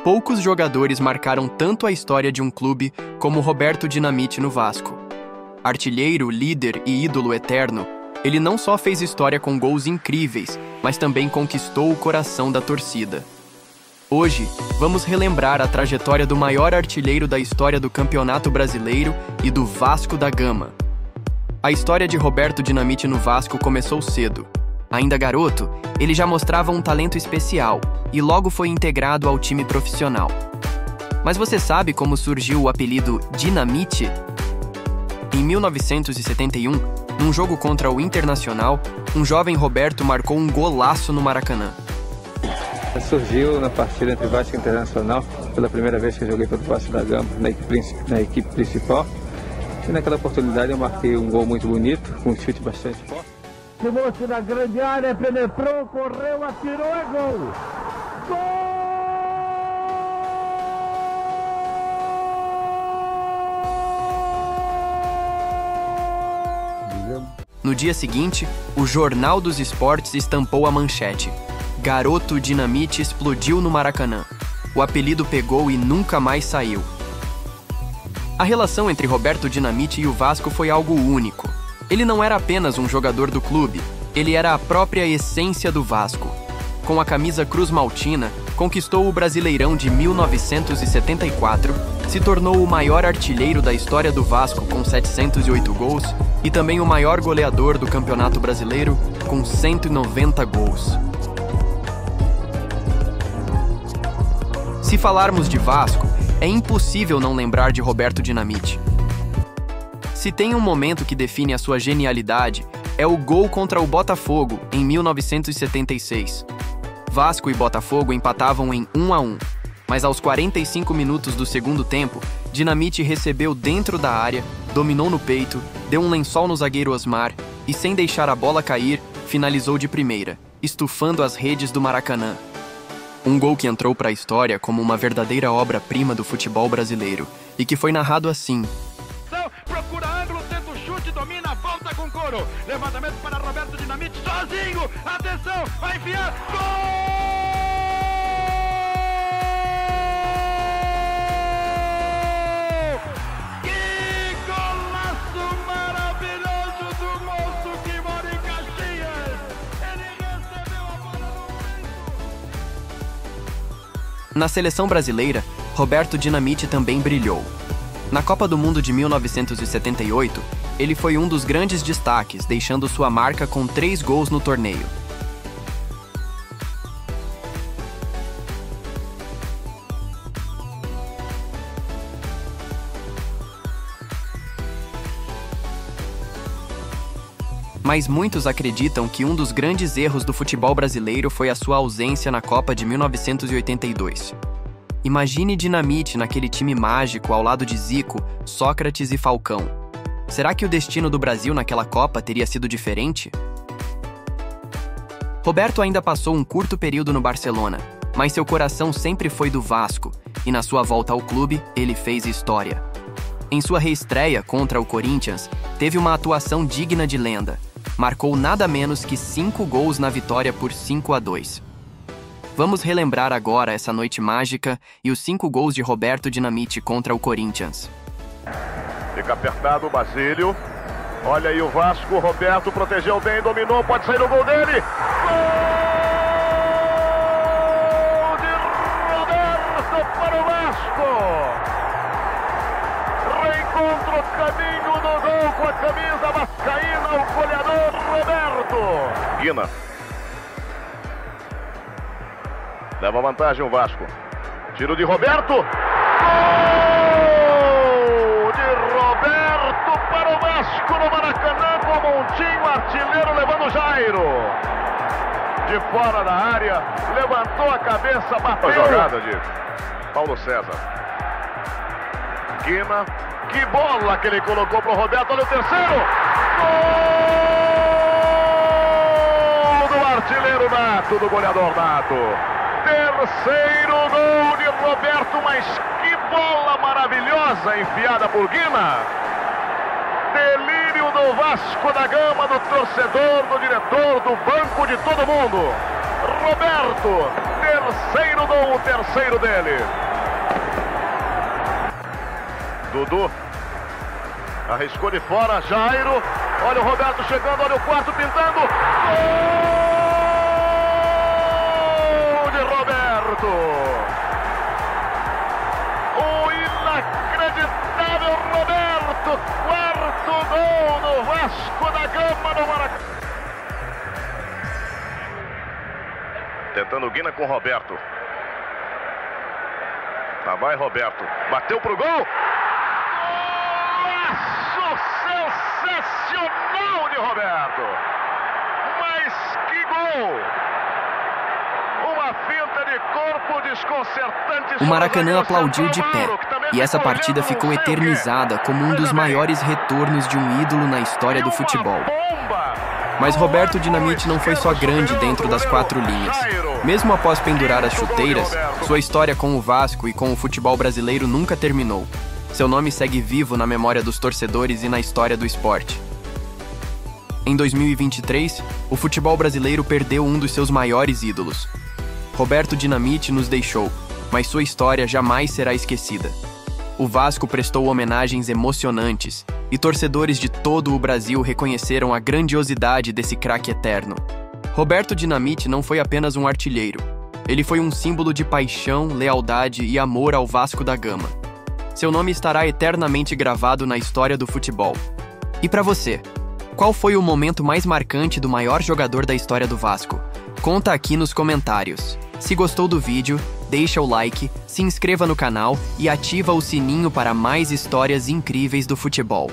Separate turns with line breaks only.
Poucos jogadores marcaram tanto a história de um clube como Roberto Dinamite no Vasco. Artilheiro, líder e ídolo eterno, ele não só fez história com gols incríveis, mas também conquistou o coração da torcida. Hoje, vamos relembrar a trajetória do maior artilheiro da história do Campeonato Brasileiro e do Vasco da Gama. A história de Roberto Dinamite no Vasco começou cedo. Ainda garoto, ele já mostrava um talento especial e logo foi integrado ao time profissional. Mas você sabe como surgiu o apelido Dinamite? Em 1971, num jogo contra o Internacional, um jovem Roberto marcou um golaço no Maracanã.
Surgiu na partida entre Vasco e Internacional, pela primeira vez que eu joguei pelo Vasco da Gama, na equipe principal. E naquela oportunidade eu marquei um gol muito bonito, com um chute bastante forte.
Moço na grande área, penetrou, correu, atirou, é gol! Gol!
No dia seguinte, o Jornal dos Esportes estampou a manchete: Garoto Dinamite explodiu no Maracanã. O apelido pegou e nunca mais saiu. A relação entre Roberto Dinamite e o Vasco foi algo único. Ele não era apenas um jogador do clube, ele era a própria essência do Vasco. Com a camisa Cruz Maltina, conquistou o Brasileirão de 1974, se tornou o maior artilheiro da história do Vasco com 708 gols e também o maior goleador do Campeonato Brasileiro com 190 gols. Se falarmos de Vasco, é impossível não lembrar de Roberto Dinamite. Se tem um momento que define a sua genialidade, é o gol contra o Botafogo, em 1976. Vasco e Botafogo empatavam em 1-1, mas aos 45 minutos do segundo tempo, Dinamite recebeu dentro da área, dominou no peito, deu um lençol no zagueiro Osmar e, sem deixar a bola cair, finalizou de primeira, estufando as redes do Maracanã. Um gol que entrou para a história como uma verdadeira obra-prima do futebol brasileiro e que foi narrado assim.
Procura ângulo, tenta o chute, domina, volta com couro. Levantamento para Roberto Dinamite, sozinho. Atenção, vai enfiar. Gol! Que golaço maravilhoso do moço que mora em Caxias. Ele recebeu a bola no peito.
Na seleção brasileira, Roberto Dinamite também brilhou. Na Copa do Mundo de 1978, ele foi um dos grandes destaques, deixando sua marca com 3 gols no torneio. Mas muitos acreditam que um dos grandes erros do futebol brasileiro foi a sua ausência na Copa de 1982. Imagine Dinamite naquele time mágico ao lado de Zico, Sócrates e Falcão. Será que o destino do Brasil naquela Copa teria sido diferente? Roberto ainda passou um curto período no Barcelona, mas seu coração sempre foi do Vasco, e na sua volta ao clube, ele fez história. Em sua reestreia contra o Corinthians, teve uma atuação digna de lenda. Marcou nada menos que 5 gols na vitória por 5-2. Vamos relembrar agora essa noite mágica e os 5 gols de Roberto Dinamite contra o Corinthians.
Fica apertado o Basílio. Olha aí o Vasco, Roberto protegeu bem, dominou, pode sair o gol dele. Gol de Roberto para o Vasco. Reencontra o caminho do gol com a camisa vascaína, o goleador Roberto. Guina. Leva vantagem o Vasco. Tiro de Roberto. Gol de Roberto para o Vasco no Maracanã com Montinho, artilheiro levando Jairo. De fora da área, levantou a cabeça, bateu. A jogada de Paulo César. Guina. Que bola que ele colocou para o Roberto. Olha o terceiro. Gol do artilheiro Nato, do goleador Nato. Terceiro gol de Roberto, mas que bola maravilhosa enfiada por Guina. Delírio do Vasco da Gama, do torcedor, do diretor, do banco, de todo mundo. Roberto Terceiro gol, o terceiro dele. Dudu arriscou de fora, Jairo. Olha o Roberto chegando, olha o quarto pintando. Gol de Roberto. O inacreditável Roberto. Quarto gol no Vasco da Gama no Maracanã. Tentando Guina com Roberto. Lá vai Roberto. Bateu pro gol. Sensacional de Roberto. Mas que gol! Uma finta de corpo desconcertante.
O Maracanã aplaudiu de pé, e essa partida ficou eternizada como um dos maiores retornos de um ídolo na história do futebol. Mas Roberto Dinamite não foi só grande dentro das quatro linhas. Mesmo após pendurar as chuteiras, sua história com o Vasco e com o futebol brasileiro nunca terminou. Seu nome segue vivo na memória dos torcedores e na história do esporte. Em 2023, o futebol brasileiro perdeu um dos seus maiores ídolos. Roberto Dinamite nos deixou, mas sua história jamais será esquecida. O Vasco prestou homenagens emocionantes e torcedores de todo o Brasil reconheceram a grandiosidade desse craque eterno. Roberto Dinamite não foi apenas um artilheiro. Ele foi um símbolo de paixão, lealdade e amor ao Vasco da Gama. Seu nome estará eternamente gravado na história do futebol. E para você, qual foi o momento mais marcante do maior jogador da história do Vasco? Conta aqui nos comentários. Se gostou do vídeo, deixa o like, se inscreva no canal e ativa o sininho para mais histórias incríveis do futebol.